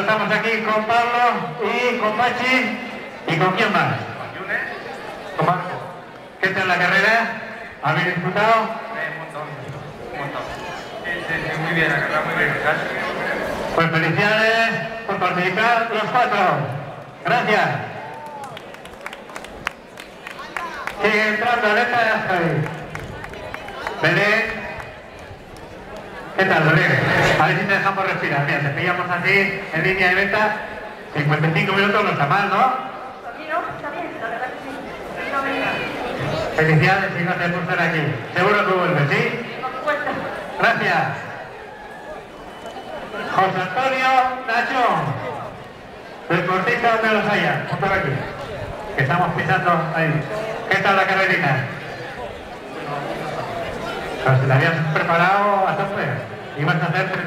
estamos aquí con Pablo y con Pachi. ¿Y con quién más? Con Marco. ¿Qué tal la carrera? ¿Habéis disfrutado? Un montón. Sí, muy bien, la carrera muy bien. Gracias. Pues felicidades por participar los 4. Gracias. Sigue entrando Aleta Javi. Belén. ¿Qué tal, Belén? A ver si te dejamos respirar. Mira, te pillamos así en línea de meta. 55 minutos no está mal, ¿no? Está bien, la verdad que sí. Felicidades y gracias por estar aquí. Seguro que vuelves, ¿sí? Por supuesto. Gracias. José Antonio Nacho, deportista donde los haya, por aquí. Que estamos pisando ahí. ¿Qué tal la carrerita? Pues la habías preparado a tope. Ibas a hacer